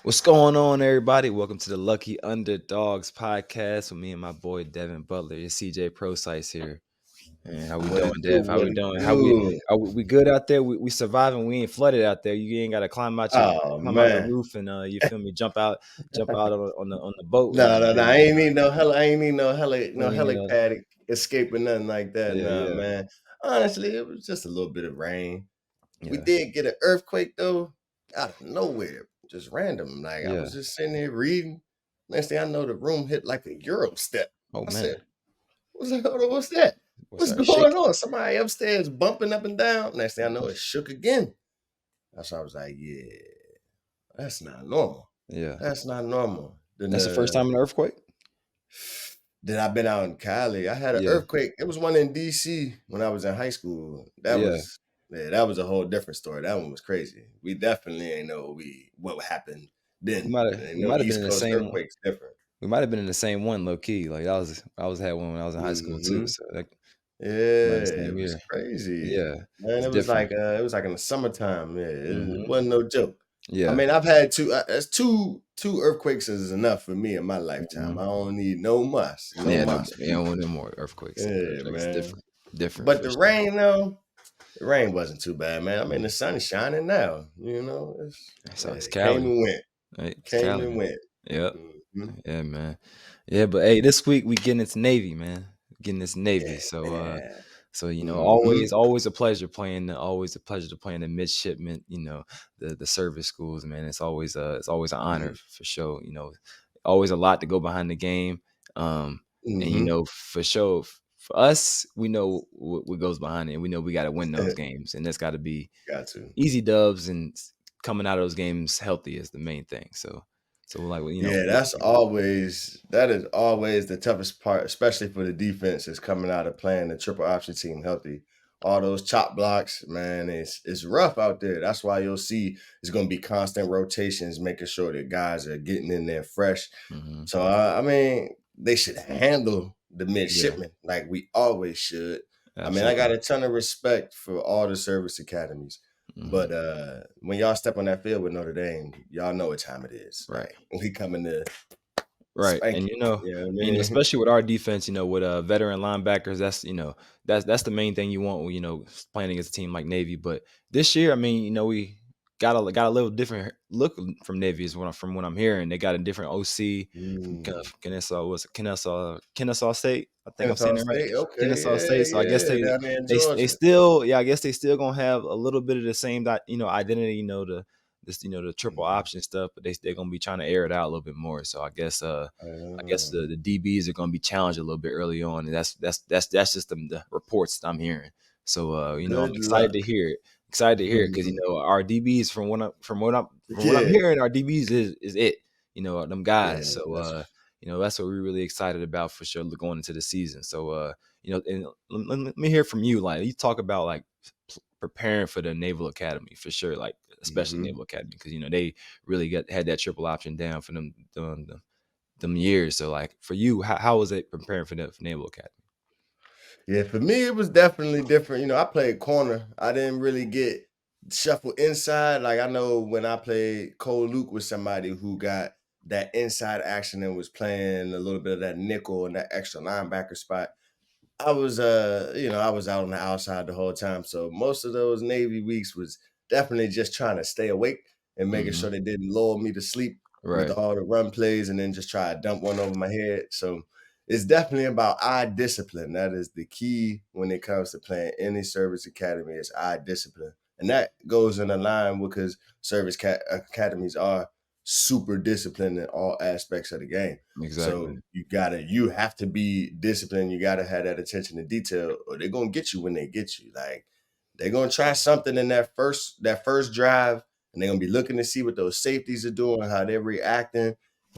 What's going on, everybody? Welcome to the Lucky Underdogs podcast with me and my boy Devin Butler. It's CJ Prosise here. And how we What doing, it do? Dev? How What we it doing? do? We good out there? We surviving. We ain't flooded out there. You ain't got to Oh climb out the man. roof and you feel me? Jump out on the boat and No. you I know, ain't need no heli. I ain't need no you know, helipad escape or nothing like that. Nah, yeah, man. Honestly, it was just a little bit of rain. We yeah, did get an earthquake though, out of nowhere, just random. Like I yeah. was just sitting there reading. Next thing I know, the room hit like a Euro step. Oh I man, said, "What's that? Hold on, what's that? what's What's that going shaking? on?" Somebody upstairs bumping up and down. Next thing I know, it shook again. That's why I was like, "Yeah, that's not normal. Yeah, That's not normal." Then that's the first time in an earthquake. Then I've been out in Cali. I had an Yeah, earthquake. It was one in DC when I was in high school. yeah. That was a whole different story. That one was crazy. We definitely ain't know what happened then. And We no might have been East in the Coast same. earthquake's different. We might have been in the same one, low key. Like I was had one when I was in high school too. Hmm. So that might have Yeah, the it same was year. crazy. Yeah, Man, it's different. it was like in the summertime. Yeah, it Hmm. wasn't no joke. I Yeah. mean, I've had that's two earthquakes is enough for me in my lifetime. I Hmm. don't need no muss, no Yeah, no, muss. you don't want no more earthquakes. Yeah, Earthquakes man. different But for sure. the rain wasn't too bad, man. I mean, Mm. the sun is shining now. So it's It came Cali, and went, right? It's came Cali. and went. Yep. Mhm. Yeah, man. Yeah, but hey, this week we getting into Navy, man. Getting this Navy. Yeah, man. So Mhm. always a pleasure always a pleasure to play in the midshipment. The service schools, man. It's always an honor Mhm. for sure. Always a lot to go behind the game. Um, and Mhm. for sure for us, we know what goes behind it. And we know we got to win those games, and that's got to be Got to. easy dubs and coming out of those games healthy is the main thing. So like Yeah, that is always the toughest part, especially for the defense is coming out of playing the triple option team healthy. All those chop blocks, man, it's rough out there. That's why you'll see it's going to be constant rotations, making sure that guys are getting in there fresh. hmm So I mean, they should handle the yeah, midshipmen like we always should. I mean, I got absolutely. a ton of respect for all the service academies. Hmm. But when y'all step on that field with Notre Dame, y'all know what time it is. Right. Like we coming to Right. spank And you. You know what I mean? especially with our defense, with veteran linebackers, that's the main thing you want when, playing against a team like Navy. But this year, I mean, we got a little different look from Navy is from what I'm hearing. They got a different OC from Mm. Kennesaw State. I think I'm saying Kennesaw that right. State. Okay, Kennesaw State. So I guess yeah. Down there in they Georgia. still, yeah, I guess they still gonna have a little bit of the same identity, the triple Mhm. option stuff, but they're gonna be trying to air it out a little bit more. So I guess Uh, the DBs are going to be challenged a little bit early on, and that's just the reports that I'm hearing. So I'm Good excited to luck. hear it. Excited to hear it because Mhm. our DBs from what I'm Yeah. hearing, our DBs is it. Them Yeah. guys. So That's that's what we're really excited about for sure going into the season. So and let me hear from you. Like you talk about like preparing for the Naval Academy for sure, like especially mhm. Naval Academy because they really had that triple option down for them years. So like for you, how was it preparing for Naval Academy? Yeah, for me, it was definitely different. I played corner. I didn't really get shuffled inside. Like I know when I played Cole Luke with somebody who got that inside action and was playing a little bit of that nickel and that extra linebacker spot. I was out on the outside the whole time. So most of those Navy weeks was definitely just trying to stay awake and making Hmm. sure they didn't lull me to sleep with Right. all the run plays and then just try to dump one over my head. So it's definitely about eye discipline. That is the key when it comes to playing any service academy is eye discipline. And that goes in a line because academies are super disciplined in all aspects of the game. So Exactly. you have to be disciplined. You gotta have that attention to detail, or they're gonna get you when they get you. Like they're gonna try something in that first drive, and they're gonna be looking to see what those safeties are doing, how they're reacting,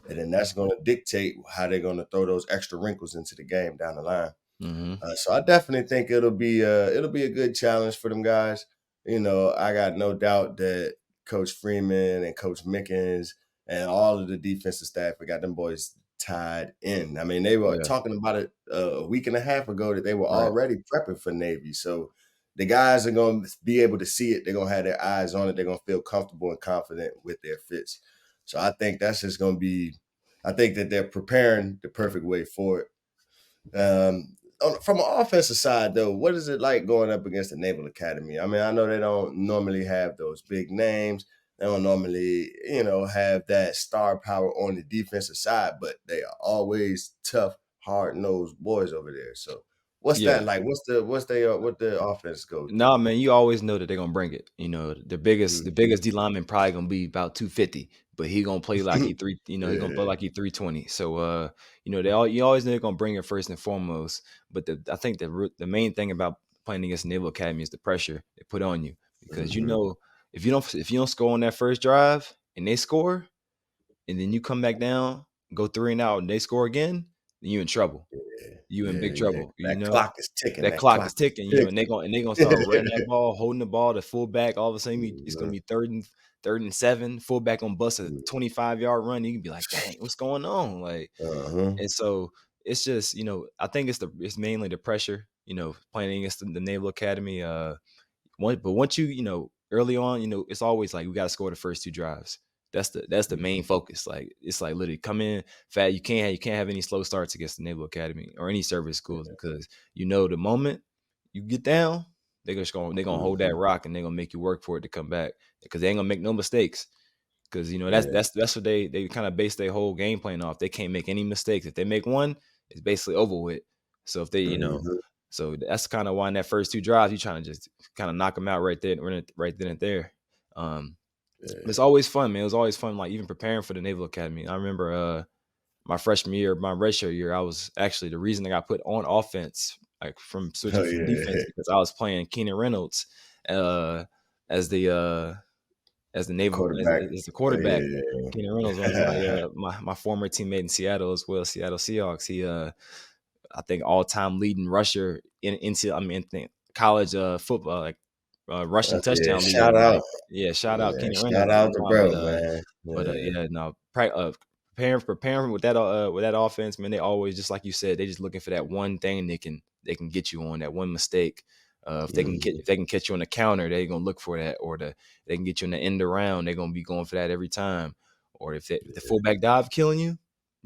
and then that's gonna dictate how they're gonna throw those extra wrinkles into the game down the line. Hmm. So I definitely think it'll be a good challenge for them guys. I got no doubt that Coach Freeman and Coach Mickens and all of the defensive staff, we got them boys tied in. I mean, they were Yeah. talking about it a week and a half ago that they were Right. already prepping for Navy. So the guys are going to be able to see it. They're going to have their eyes on it. They're going to feel comfortable and confident with their fits. So I think that's just going to be. I think that they're preparing the perfect way for it. From an offensive side, though, what is it like going up against the Naval Academy? I mean, I know they don't normally have those big names. They don't normally, have that star power on the defensive side, but they are always tough, hard nosed boys over there. So, what's Yeah. that like? What the offense go through? Nah, man, you always know that they're gonna bring it. You know, the Mhm. biggest D lineman probably gonna be about 250, but he gonna play like he gonna play Yeah. like he 320. So you always know they're gonna bring it first and foremost. But I think the main thing about playing against Naval Academy is the pressure they put on you. Because Mhm. if you don't score on that first drive and they score, and then you come back down, go 3 and out, and they score again, then you in trouble. Yeah. You in Yeah. big Yeah. trouble, you That know? clock is ticking. That That clock is clock is ticking, and ticking. they gonna start running that ball, holding the ball, the fullback, all of a sudden it's gonna Mhm. be 3rd and 7, fullback gonna bust a Mhm. 25-yard run, you can be like, "Dang, what's going on?" Like, Uh-huh. and so it's just, I think it's mainly the pressure, playing against the Naval Academy, once early on, it's always like we gotta score the first 2 drives. That's the main focus. Like it's like literally come in fat. You can't have any slow starts against the Naval Academy or any service schools Yeah. because the moment you get down, they're gonna hold that Mhm. rock and they're gonna make you work for it to come back because they ain't gonna make no mistakes. Because that's Yeah. that's what they kind of base their whole game plan off. They can't make any mistakes. If they make one, it's basically over with. So if they, Mhm. so that's kind of why in that first 2 drives, you trying to just kind of knock them out right then and there. But it's Yeah. always fun, man. It was always fun, like even preparing for the Naval Academy. I remember my freshman year, my redshirt year, I was actually the reason I got put on offense, like from Oh, switching from defense yeah. because I was playing Keenan Reynolds uh, as the naval Quarterback. as the Oh, quarterback. Keenan Reynolds, one of yeah. my former teammate in Seattle as well, Seattle Seahawks. He I think all time leading rusher in college football, like rushing Yeah, touchdown leader. shout out. Like yeah, shout out Yeah, Keenan shout Reynolds at out the to time. bro, man. But Yeah. yeah, no, preparing with that offense, man. They always just like you said, they just looking for that one thing they can get you on that one mistake. Mhm. If they can catch you on the counter, they're gonna look for that, or they can get you in the end around, they're gonna be going for that every time. Or if the Yeah. fullback dive killing you,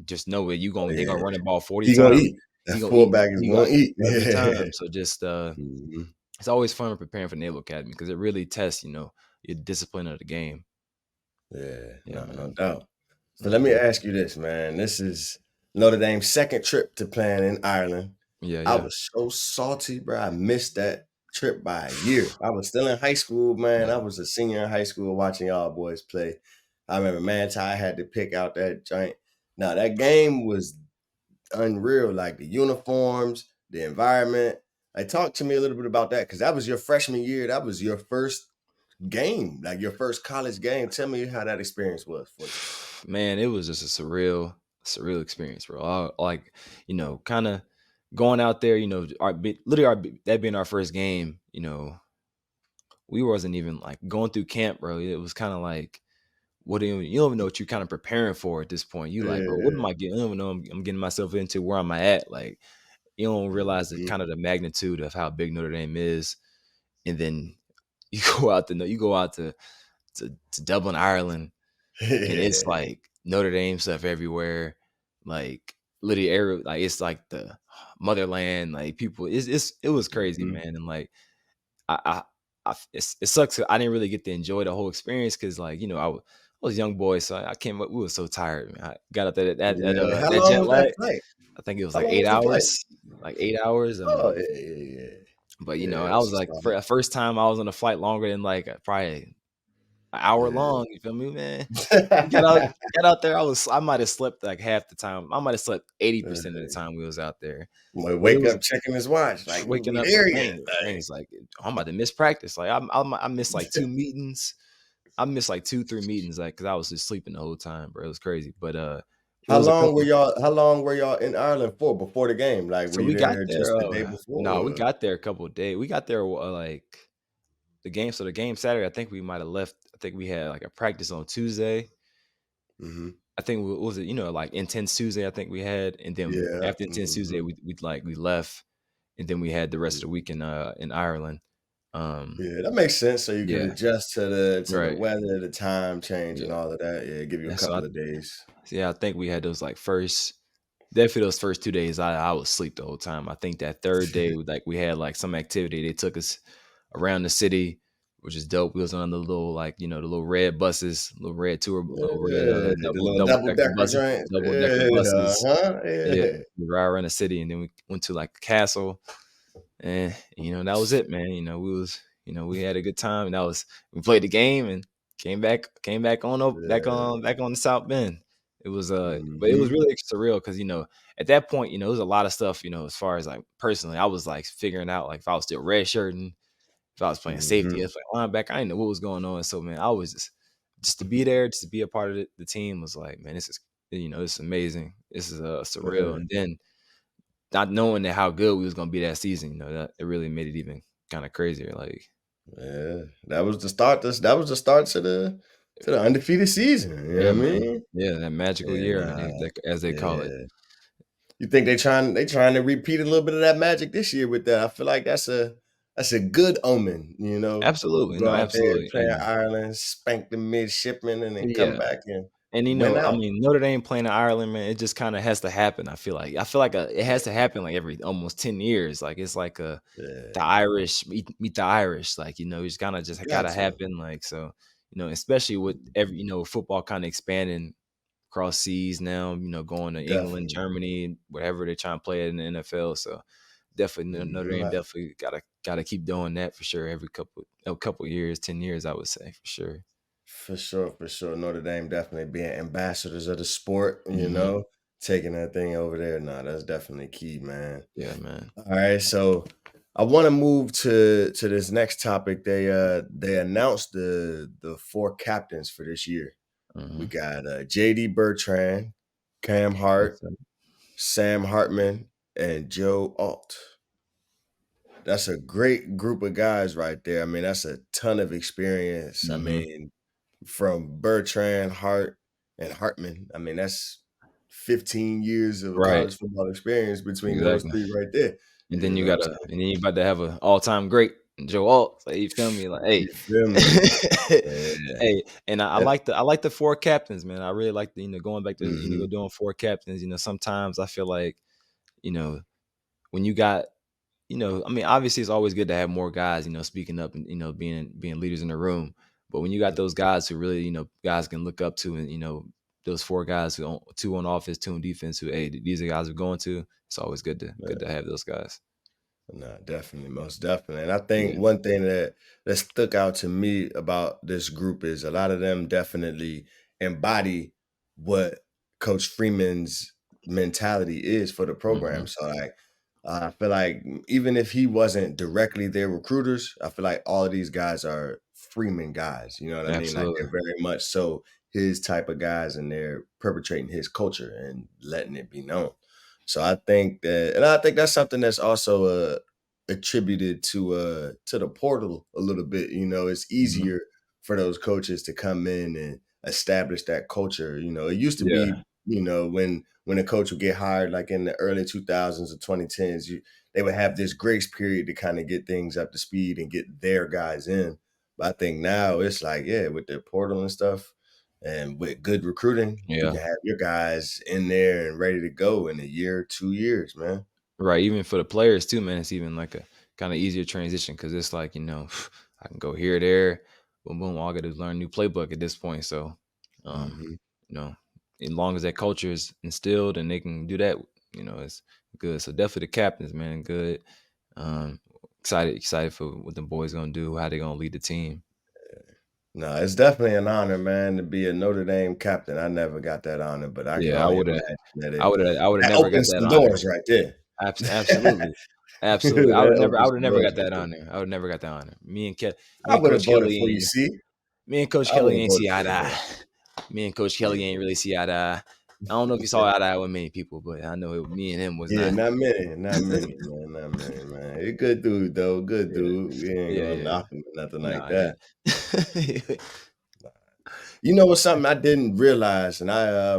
just know it. Oh, They're gonna yeah. run the ball 40 He gonna times. eat. That He gonna eat. fullback is He gonna gonna eat. every Yeah. time. So just Mhm. it's always fun preparing for Naval Academy because it really tests your discipline of the game. Yeah, Yeah, no man. doubt. So let me Hmm. ask you this, man. This is Notre Dame's second trip to playing in Ireland. Yeah, I yeah, was so salty, bro. I missed that trip by a year. I was still in high school, man. yeah. I was a senior in high school watching y'all boys play. I remember Manti had to pick out that joint. Now that game was unreal, like the uniforms, the environment. Like, talk to me a little bit about that because that was your freshman year. That was your first game, like your first college game. Tell me how that experience was for you. Man, it was just a surreal experience, bro. Like, kind of going out there, literally that being our first game, we wasn't even like going through camp, bro. It was kind of like, you don't even know what you're kind of preparing for at this point. You like, bro, what am Yeah. I getting? I don't even know I'm getting myself into where am I at? Like, you don't realize the Mhm. kind of the magnitude of how big Notre Dame is. And then you go out to Dublin, Ireland, and it's Yeah. like Notre Dame stuff everywhere, like literally like it's like the motherland, like people. It was crazy, Mhm. man, and like I I, it sucks. I didn't really get to enjoy the whole experience because like I was a young boy, so I came up. We were so tired, man. I got up there Yeah. How that long jet was that lag. flight? I think it was How like long eight was the flight? hours, like 8 hours. Oh, yeah, yeah, yeah. But Yeah, I that's was a like solid. for the first time I was on a flight longer than like probably an hour Yeah. long. You feel me, man? Got out there. I might have slept like half the time. I might have slept 80% of the time we was out there. Boy, But it wake was up checking his watch, like waking we up like, there yet? dang, it's like I'm about to miss practice. Like I missed like 2 meetings. I missed like 2, 3 meetings, like because I was just sleeping the whole time, bro. It was crazy. But it was a couple. How long were y'all in Ireland for before the game? Like, were So you we got there there. just the day before? No, we Or? got there a couple of days. We got there like the game. So the game Saturday, I think we might have left. I think we had like a practice on Tuesday. Mhm. I think what was it, like Intense Tuesday, I think we had, and then Yeah. after Intense Tuesday, Mhm. we left, and then we had the rest of the week in Ireland. Yeah, that makes sense. So you could Yeah, adjust to the right. weather, the time change, and Yeah, all of that. Yeah, give you a and so couple of days. yeah, I think we had those like first definitely those first 2 days, I was asleep the whole time. I think that 3rd day, like, we had, like, some activity. They took us around the city, which is dope. We was on the little, like, the little red buses, little red tour red, Yeah, the little double double decker decker buses joints. double decker Yeah, buses. uh-huh. Yeah, Yeah. we ride around the city, and then we went to, like, a castle, and, that was it, man. We had a good time, and that was we played the game and came back on up Yeah. back on the South Bend. But it was Mhm. really surreal because at that point, there was a lot of stuff, as far as, like, personally, I was, like, figuring out, like, if I was still redshirting, if I was playing safety, Mhm. if I linebacker, I didn't know what was going on. So, man, I was just to be there, just to be a part of the team was like, man, this is amazing. This is, surreal, Yeah. and then not knowing that how good we was gonna be that season, that it really made it even kinda crazier, like Yeah. That was the start to the undefeated season. You know what yeah, I man. mean? Yeah, that magical year, And as they call it. yeah. You think they trying to repeat a little bit of that magic this year with that? I feel like that's a good omen, you know. Absolutely, no, Go out there, absolutely, play in Ireland, spank the midshipmen, and then come yeah. back and And, win I out. mean, Notre Dame playing in Ireland, man, it just kinda has to happen, I feel like, it has to happen, like, every almost 10 years, like, it's like, the Yeah, Irish meet the Irish, like, it's kinda you just got gotta to. happen, like, so, especially with football kinda expanding across seas now, going to England, Definitely. Germany, wherever they're trying to play it in the NFL, so definitely Notre Mhm. Dame definitely gotta keep doing that for sure every couple years, 10 years, I would say, for sure. For sure, for sure. Notre Dame definitely being ambassadors of the sport, Mhm. taking that thing over there. Nah, that's definitely key, man. Yeah, man. All right, so I want to move to this next topic. They announced the four captains for this year. We Mhm. got JD Bertrand, Cam Yes, Hart, sir. Sam Hartman, and Joe Alt. That's a great group of guys right there. I mean, that's a ton of experience. I Mhm. mean, from Bertrand, Hart, and Hartman. I mean, that's 15 years of Right. college football experience between those Exactly. three right there. And You then know what I'm saying? you about to have a all-time great, Joe Alt, like, you feel me? Like, hey. You feel me? Yeah. Hey, and And I like the 4 captains, man. I really like going back to, mhm. doing 4 captains, sometimes I feel like, you know, when you got I mean, obviously, it's always good to have more guys, speaking up and, being leaders in the room. But when you got those guys who really, guys can look up to, and those 4 guys two on offense, 2 on defense, who, hey, these are guys we're going to. It's always good to have those guys. No, definitely, most definitely. And I think Yeah. one thing that stuck out to me about this group is a lot of them definitely embody what Coach Freeman's mentality is for the program. Hmm. So like I feel like even if he wasn't directly their recruiters, I feel like all of these guys are Freeman guys. You know what I mean? Like Absolutely. they're very much so his type of guys and they're perpetrating his culture and letting it be known. So I think that's something that's also attributed to the portal a little bit. It's Hmm. easier for those coaches to come in and establish that culture. It used to Yeah. be, when a coach would get hired like in the early 2000s or 2010s, they would have this grace period to kind of get things up to speed and get their guys in. But I think now it's like, yeah, with the portal and stuff and with good recruiting, you Yeah. can have your guys in there and ready to go in a year, 2 years, man. Right, even for the players too, man, it's even like a kinda easier transition because it's like, I can go here, there, boom, boom, all I gotta do is learn a new playbook at this point, so, um, Mhm. you know, as long as that culture is instilled and they can do that, it's good. So definitely the captains, man, good. Um, excited for what the boys gonna do, how they gonna lead the team. No, it's definitely an honor, man, to be a Notre Dame captain. I never got that honor, but I can Yeah, only imagine that I woulda that never got opens that some honor. doors right there. Absolutely. Absolutely. That I opens woulda some never doors got right that there. honor. I would never got that honor. Me I and would have Coach voted Kelly for you, ain't see? Me and Coach I would Kelly have ain't voted see eye for to you, eye. man. Me and Coach Kelly ain't really see eye to eye. I don't know if you saw eye to eye with many people, but I know me and him was Yeah, not. not many, man, not many, man. He a good dude, though, good Yeah. dude. We ain't Yeah, gonna yeah. knock him or nothing like Nah, yeah. that. You know what's something I didn't realize, and I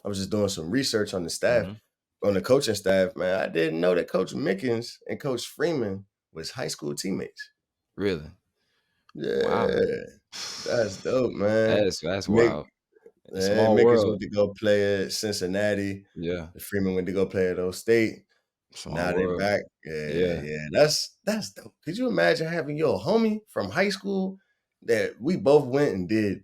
was just doing some research on the staff, Mhm. on the coaching staff, man. I didn't know that Coach Mickens and Coach Freeman was high school teammates. Really? Wow. Yeah, that's dope, man. That's Mick, wild. A yeah, small Mickens world. went to go play at Cincinnati. Yeah. Freeman went to go play at O State. Small Now they world. back. Yeah, Yeah. yeah. That's dope. Could you imagine having your homie from high school that we both went and did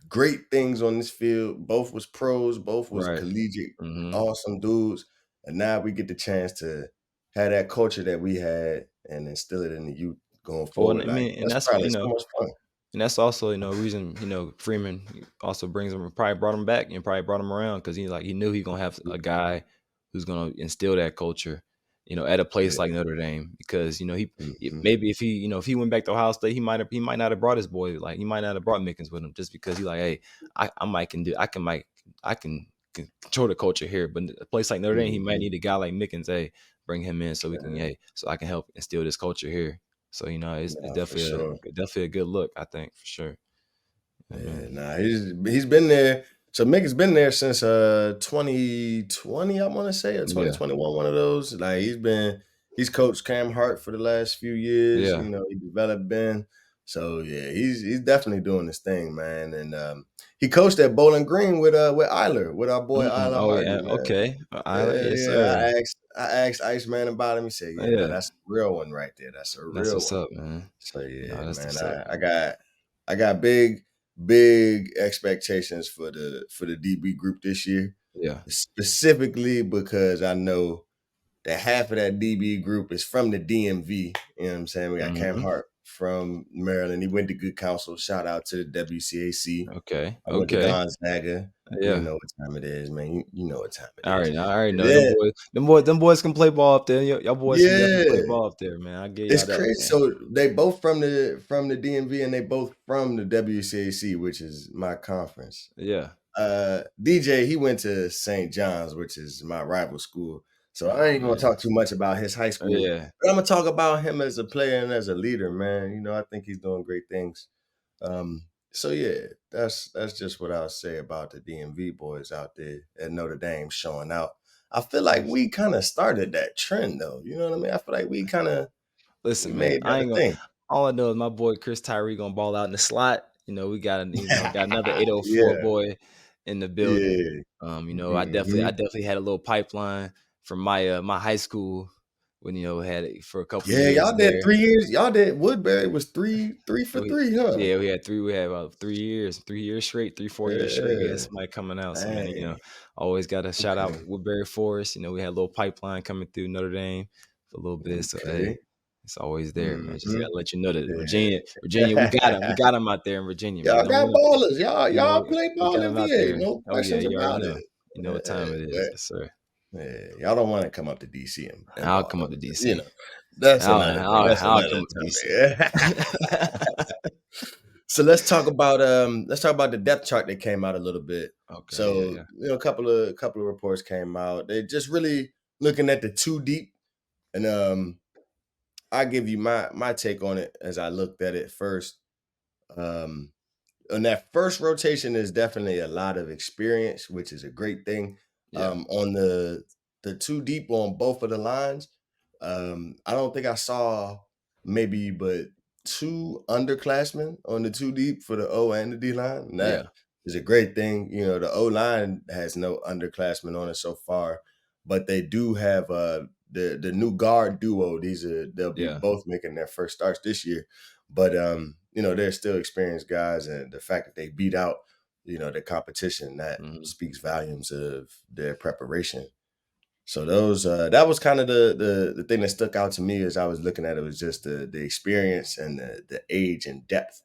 great things on this field? Both was pros, both was Right. collegiate, Mhm. awesome dudes. And now we get the chance to have that culture that we had and instill it in the youth going Well, and forward. I Like mean, and that's that's, probably so much fun. and that's also, reason, Freeman also brings him, probably brought him back and probably brought him around because he knew he gonna have a guy who's gonna instill that culture, at a place Yeah. like Notre Dame because Mhm. maybe if he went back to Ohio State he might not have brought his boy, like he might not have brought Mickens with him just because he like, hey, I might can do I can control the culture here, but a place like Notre Dame he might Mhm. need a guy like Mickens, hey, bring him in so we can, Yeah. hey, so I can help instill this culture here. So it's Nah, for definitely sure. a good look, I think, for sure. I Yeah, mean, nah, he's been there. So Mick has been there since 2020, I want to say, or yeah, 2021, one of those. Like he's coached Cam Hart for the last few years. yeah. You know, he developed Ben. So yeah, he's definitely doing this thing, man. And he coached at Bowling Green with Eiler, with our boy Eiler Oh Hardy, yeah, man. okay. Island, Yeah, yes, yeah. sir. I asked Iceman about him. He said, "Yeah, no, Yeah, that's a real one right there. That's a that's real what's one." up, man. So yeah, That's man, what's up. I got big expectations for the DB group this year, Yeah. specifically because I know that half of that DB group is from the DMV. You know what I'm saying? We got Cam Mhm. Hart from Maryland. He went to good counsel. Shout out to the WCAC. Okay, I went to okay. Gonzaga. You Yeah. know what time it is, man. You know what time it is. I already And know them then, boys. Them boys can play ball up there. Y'all boys can definitely play yeah. ball up there, man. I give It's y'all that, crazy. man. So they both from the DMV and they both from the WCAC, which is my conference. Yeah. DJ, he went to St. John's, which is my rival school. So I Oh ain't gonna man. talk too much about his high school, Yeah. but I'm gonna talk about him as a player and as a leader, man. You know, I think he's doing great things. So yeah, that's just what I'll say about the DMV boys out there at Notre Dame showing out. I feel like we kind of started that trend though. You know what I mean? I feel like we Listen, man, made that I a ain't gonna. thing. All I know is my boy Chris Tyree gonna ball out in the slot. We got got another 804 Yeah, boy in the building. yeah. I Mhm. definitely had a little pipeline from my high school when had it for a couple Yeah, years y'all did there. 3 years. Y'all did Woodbury was 3 for We 3, huh? Yeah, we had about 3 years straight, 3 4 years straight. We had Yeah. somebody coming out. So man, Dang. always got to shout out Okay. Woodbury Forest. We had a little pipeline coming through Notre Dame for a little bit. So hey, Okay. it's always there, man. Just gotta Mhm. let you know that Virginia, we got Yeah. him. We got him out there in Virginia, man. Y'all Don't got worry. ballers. Y'all play We ball got in him out VA, there. no Oh yeah, questions you already about know. it. You know what time Yeah, it is. but Yes, sir. yeah, y'all don't wanna come up to DC and I'll ball come though, up to but, you DC. know, that's I'll another come up to DC. topic. So let's talk about the depth chart that came out a little bit. Okay, yeah, So, yeah, a couple of reports came out. They just really looking at the two deep and I give you my take on it as I looked at it first. Um on that first rotation is definitely a lot of experience, which is a great thing. yeah, On the two deep on both of the lines, I don't think I saw maybe but two underclassmen on the two deep for the O and the D line. And that yeah, is a great thing. You know, the O line has no underclassmen on it so far, but they do have the new guard duo. They'll be yeah. both making their first starts this year. But they're still experienced guys, and the fact that they beat out, the competition, that Mhm. speaks volumes of their preparation. So that was kind of the thing that stuck out to me as I was looking at it was just the experience and the age and depth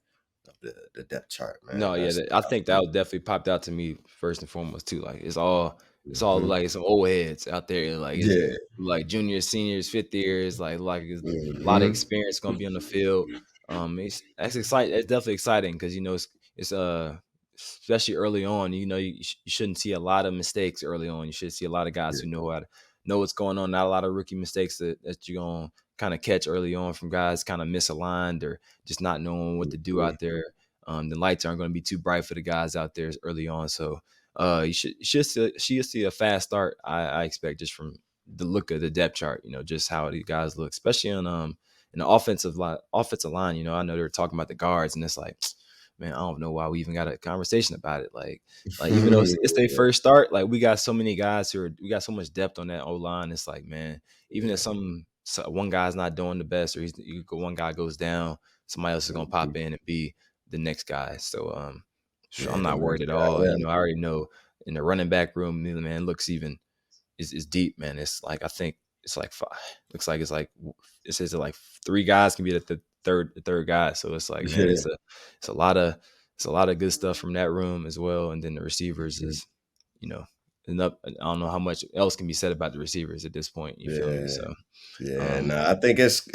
of the depth chart, man. No, yeah, That's I think that was definitely popped out to me first and foremost too. Like it's all Mhm. like some old heads out there. Like it's Yeah. like juniors, seniors, fifth years. Like it's a lot of Mhm. experience gonna be on the field. It's that's exciting. It's definitely exciting because it's especially early on. You shouldn't see a lot of mistakes early on. You should see a lot of guys Yeah. who know what's going on. Not a lot of rookie mistakes that you're gonna kind of catch early on from guys kind of misaligned or just not knowing what to do Mhm. out there. The lights aren't going to be too bright for the guys out there early on. So you should see a fast start. I expect just from the look of the depth chart. Just how these guys look, especially And the offensive line, I know they were talking about the guards, and it's like, man, I don't know why we even got a conversation about it. Like even though it's their first start, like we got so many guys we got so much depth on that O line. It's like, man, even if one guy's not doing the best, or one guy goes down, somebody else is gonna pop in and be the next guy. So I'm Yeah, not them worried rookie at guys. all. Yeah, I already know in the running back room, man, it looks even is deep, man. It's like I think it's like five. Looks like it says that like three guys can be the third guy. So it's like, man, yeah. it's a lot of good stuff from that room as well. And then the receivers Mhm. is, you know, enough. I don't know how much else can be said about the receivers at this point. You feel me? Yeah, So yeah. um, No, I think it's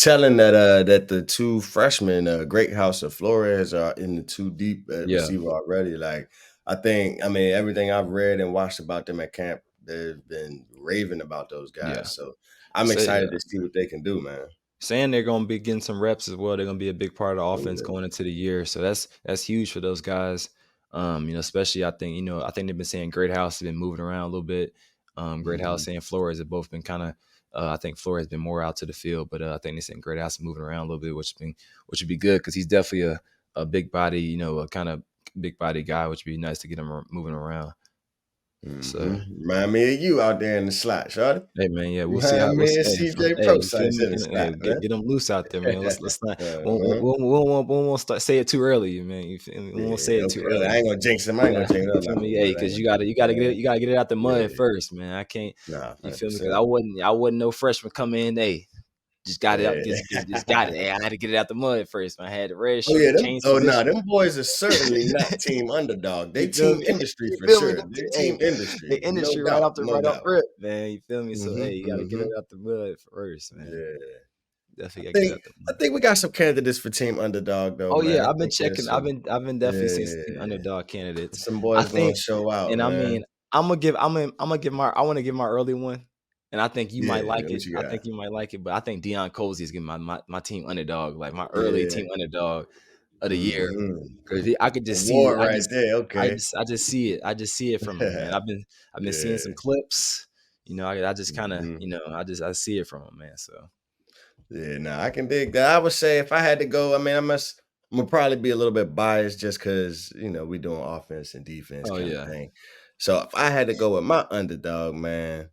telling that that the two freshmen, Great House of Flores, are in the two deep at yeah, receiver already. Like I mean, everything I've read and watched about them at camp, they've been raving about those yeah. guys. So I'm Say excited yeah. to see what they can do, man. Saying they're going to be getting some reps as well. They're going to be a big part of the Oh offense yeah. going into the year. So that's huge for those guys. Especially I think they've been saying Great House has been moving around a little bit. Great Mhm. House and Flores have both been kind of. I think Flores has been more out to the field, but I think they're saying Great House is moving around a little bit, which would be good because he's definitely a big body, a kind of big body guy, which would be nice to get him moving around. So Remind me of you out there in the slot, shorty. hey man, yeah, we'll see how Remind we'll me see. of CJ Hey, you feel Prosise me? in the Hey, slot, get man. them loose out there, man. Let's not Uh-huh. we won't start say it too early, man. You feel me? We won't say Yeah, it too okay. I early. ain't gonna jinx him. I ain't Yeah, gonna jinx you nothing feel out me? my Hey, boys. I ain't because gonna jinx you it, gotta man. get it out the mud Yeah. first, man. I can't. Nah, You feel me? Because 100%. I wasn't no freshman come in. Hey, just got it up, Yeah. just got it. Hey, I had to get it out the mud first, man. I had the red Oh, yeah, shirt, change nah, position. them boys are certainly not team underdog. They You feel team me? industry You for feel me? sure. They Hey, team the industry. No industry doubt, no right off doubt. rip, man. You feel me? So hey, Mhm, you got to get it mhm. out the mud first, man. Yeah. Definitely got to get it out the I mud. think we got some candidates for team underdog though, Oh man. yeah, I I've been think there's checking. some I've been definitely seeing some yeah. underdog candidates. Some I boys gonna think, show out, and I man. mean, I'm gonna give my I want to give my early one, and I think you might Yeah, like what it. you I got? think you might like it, but I think Deion Cozy is getting my team underdog, like my early Yeah. team underdog of the year. Mhm. Because I could just see, Award right there, okay. I just see it. I just see it from him, man. I've been seeing some Yeah. clips. I just kind of, Mhm. I see it from him, man. So, Yeah, nah, I can dig that. I would say if I had to go, I mean, I'm gonna probably be a little bit biased just because we doing offense and defense oh kind of yeah, thing. So if I had to go with my underdog, man,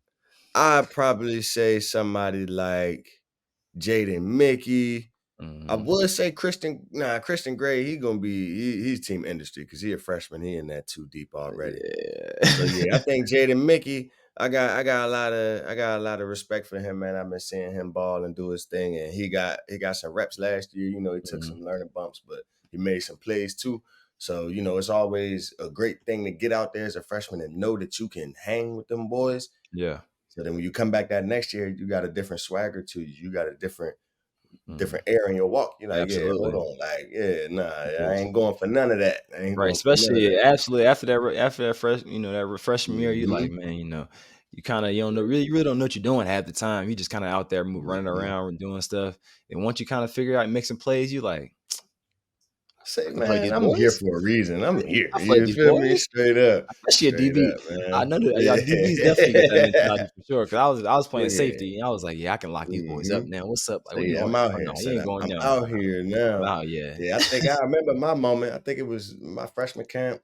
I'd probably say somebody like Jaden Mickey. I hmm would say Christian Gray, he's team industry because he a freshman. He in that too deep already. So yeah, I yeah, think Jaden Mickey, I got a lot of respect for him, man. I've been seeing him ball and do his thing, and he got some reps last year. He took hmm some learning bumps, but he made some plays too. So it's always a great thing to get out there as a freshman and know that you can hang with them boys. yeah. So then when you come back that next year, you got a different swagger to you. You got a Mhm. different air in your walk. You're like, yeah, hold Absolutely. on, like, yeah, nah, Of I course. ain't going for none of that. I ain't Right, going for none of especially that. after that freshman year, you like, Mhm, man, you kinda you don't know you really don't know what you're doing half the time. You just kinda out there running mhm. around and doing stuff. And once you kinda figure out making plays, you like, Say, I can play man, these I'm here boys. for a reason. I'm here. I play You these feel me? boys. Straight up. Especially a Straight DB. up, I man. know that y'all DBs definitely get that Yeah. mentality for sure. Cause I was playing Yeah. safety and I was like, yeah, I can lock these boys up Mhm. now. What's up? Like, So, where you yeah, I'm going? out Oh here. no, I you said, ain't going I'm no. out here now. Oh yeah. Yeah, I think I remember my moment. I think it was my freshman camp.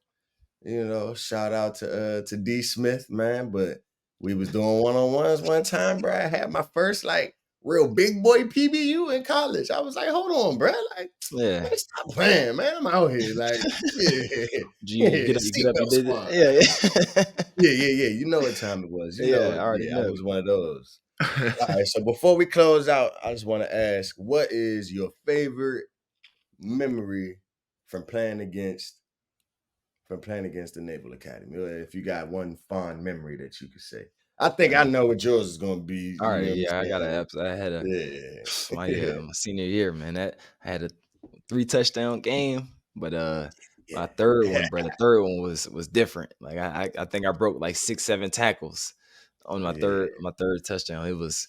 Shout out to D Smith, man. But we was doing one-on-ones one time, bro. I had my first like real big boy PBU in college. I was like, hold on, bro. Like, Yeah. man, stop playing, man. I'm out here. Like, yeah, You yeah, get up, you seatbelt did it. squad. Yeah, yeah. Yeah, yeah, yeah. You know what time it was. Yeah, I already Yeah, I know. was one of those. All right, so before we close out, I just want to ask, what is your favorite memory from playing against the Naval Academy? Or if you got one fond memory that you could say. I think I Uh, know what yours is gonna be. all You know right, what I'm yeah, saying? I had a Yeah. my senior year, man. That I had a 3 touchdown game, but Yeah. my third one, bro, the third one was different. Like I think I broke like 6, 7 tackles on Yeah. my third touchdown. It was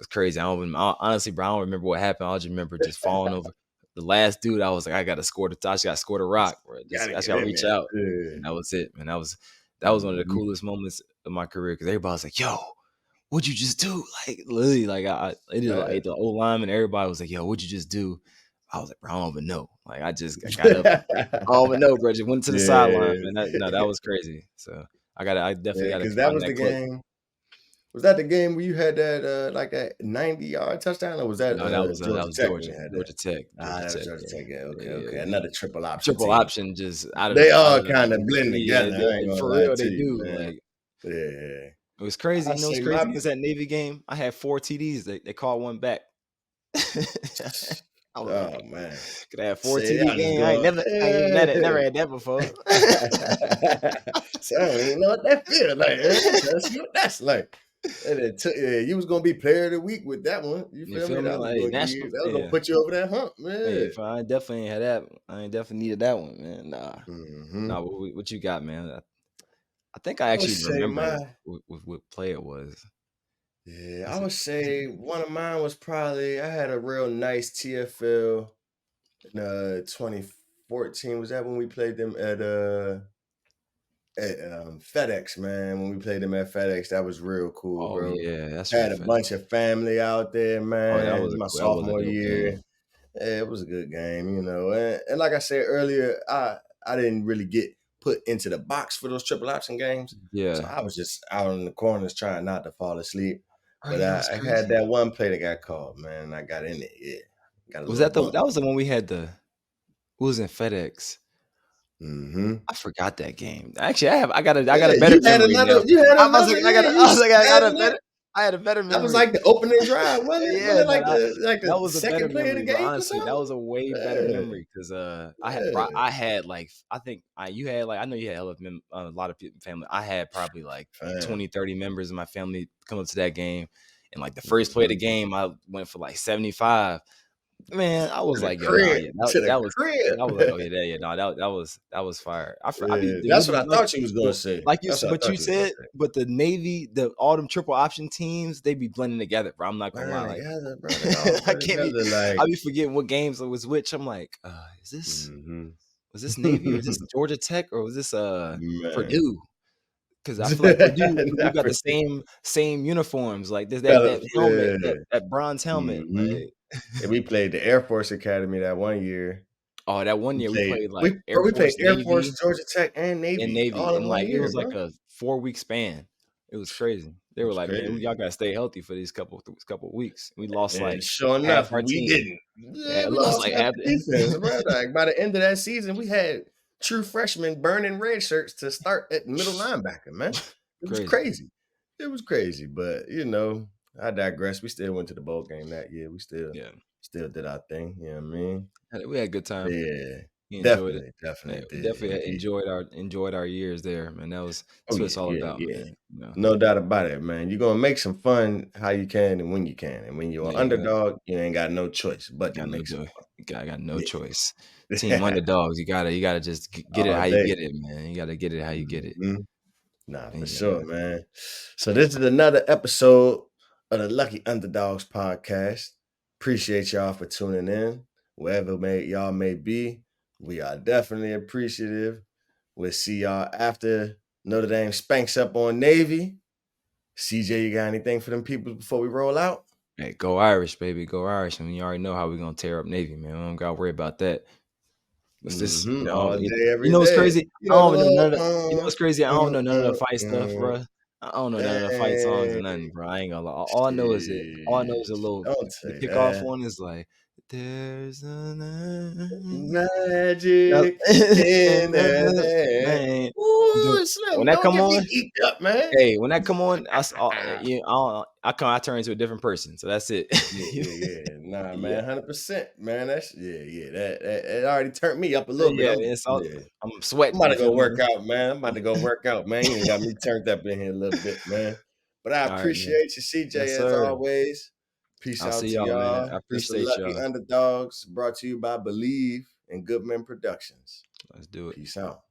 crazy. Honestly, bro, I don't remember what happened. I just remember just falling over the last dude. I was like, I gotta score I just gotta score the rock, bro. Gotta I just get gotta in reach there. out, Yeah. and that was it, man. That was one of the Mhm. coolest moments of my career because everybody was like, "Yo, what'd you just do? Like literally, like I did like the old lineman, everybody was like, yo, what'd you just do? I was like, bro, I don't even know. Like I got up. I don't even know, bro. Just went to the sideline, Yeah. man. That was crazy. So I definitely Yeah, gotta because that find was that the clip. game. Was that the game where you had that, like, that 90-yard touchdown, or was that, No, that Georgia was Tech when you had that? Georgia Tech, Ah, Georgia that was Tech. Georgia Yeah, Tech, yeah, yeah, okay, yeah, okay, yeah. another triple option Triple team. option just They out all of kinda blend yeah, together, I ain't gonna for lie real to they you, do. man. Like Yeah. it was crazy. I You know what's say crazy my is that Navy game. I had 4 TDs. They called one back. I was like, oh, man. could I have four Say TD y'all just game? going, I ain't never had that before. so I don't even know what that feels like, I'm trying to see what that's like. And then yeah, you was gonna be player of the week with that one. You You feel me? feel me? That was Like gonna give national, you that was gonna yeah. put you over that hump, Hey, yeah. if I definitely ain't had that. I ain't definitely needed that one, man. Nah, Mhm. nah. What you got, man? I think I I would actually say remember my what play it was. yeah, I Was it? would say one of mine was probably I had a real nice TFL in 2014. Was that when we played them at FedEx, man? When we played them at FedEx, that was real cool, Oh bro. yeah, that's right. Had a FedEx. bunch of family out there, Oh, man. My that was a sophomore dope year. game. Yeah, it was a good game, and like I said earlier, I didn't really get put into the box for those triple option games, so Yeah. I was just out in the corners trying not to fall asleep. Bro, But you know what's I had crazy? that one play that got called, man. And I got in it, yeah, got a Was little that bump. that was the one we had who was in FedEx? Hmm. I forgot that game. Actually, I got a Yeah, better memory now. you had I was another, like, yeah, you I was like, I got a spazzing out. better I had a better That was memory. like the opening drive, wasn't it? Wasn't Yeah, it no, like that the was a better second play of the memory, bro. game or Honestly, that something? was a way better Yeah, memory because yeah, I had like I think you had like I know you had a lot of people family. I had probably like fam. 20, 30 members of my family come up to that game, and like the first play of the Mhm. game, I went for like 75. Man, I To was the like, yo, nah, crib, yeah, to the crib. that was like, oh yeah, nah, that was fire. I be Yeah, what that's do what you I like thought you was gonna say. like you That's what I but you thought you was gonna said, say. but the Navy, all them triple option teams, they be blending together, bro. I'm not gonna lie, Burn like together, bro. They all I blend can't be, together I like be forgetting what games it was which. I'm like, mhm. was this Navy or is this Georgia Tech or was this Man. Purdue? Because I feel like Purdue Not got the for same uniforms. Like there's that fellas, helmet, yeah. that bronze helmet. Mhm. Like And we played the Air Force Academy that one year. oh, that one We year we played played like Air we played Force, Air Force, Navy, Georgia Tech, and and Navy Navy, all in and one like it year, was like bro. a 4 week span. It was crazy. They It were was like, man, crazy. y'all gotta stay healthy for these couple of weeks. We lost And like sure half enough, our we team. didn't. Yeah, Yeah, I we lost lost like half half. the defense, bro. Like by the end of that season, we had true freshmen burning red shirts to start at middle linebacker, man. It was Crazy. crazy. It was crazy, but I digress. We still went to the bowl game that year. We Yeah, still did our thing. You know what I mean? we had a good time. Yeah, We enjoyed it. definitely, Yeah, definitely we did definitely indeed. enjoyed our years there, man. Oh That's what yeah, it's all yeah, about, yeah. man. You know, No doubt about it, man. You're gonna make some fun how you can and when you can. And when you're an yeah, underdog, you ain't got no choice but to got no make some choice. Got no fun. choice. Team Yeah. underdogs. You gotta just get it All how you day. get it, man. You gotta get it how you get it. Mhm. Nah, for Yeah, sure, man. So this is another episode of the Lucky Underdogs podcast. Appreciate y'all for tuning in. Wherever y'all may be, we are definitely appreciative. We'll see y'all after Notre Dame spanks up on Navy. CJ, you got anything for them people before we roll out? hey, go Irish, baby, go Irish. I mean, you already know how we gonna tear up Navy, man. We don't gotta worry about that. What's this? All day, You every know what's day. crazy? You I know the don't even know none little of the. You know what's crazy? I don't know none of the fight stuff, uh, bro. I don't know none of the fight songs or dang. nothing, bro. I ain't gonna lie. All I know Shit. is a little. Don't The say kickoff that. one is like, "There's a Yep. Magic in the land. Man, dude, Ooh, when Slim, that don't come get me on, eeked up, man. hey, when that come on, I turn into a different person. So that's it. Yeah, yeah, yeah. Nah, Yeah, man, 100%, man. That's yeah. That already turned me up a little bit. yeah. It's all. Yeah. I'm I'm sweating. about You to go feel me? work out, man. I'm about to go work out, man. You ain't got me turned up in here a little bit, man. But I All right, man. appreciate you, CJ, Yes, as sir. always. Peace I'll out see to y'all, man. y'all. I This is appreciate Lucky y'all. Underdogs, brought to you by Believe and Goodman Productions. Let's do it. Peace out.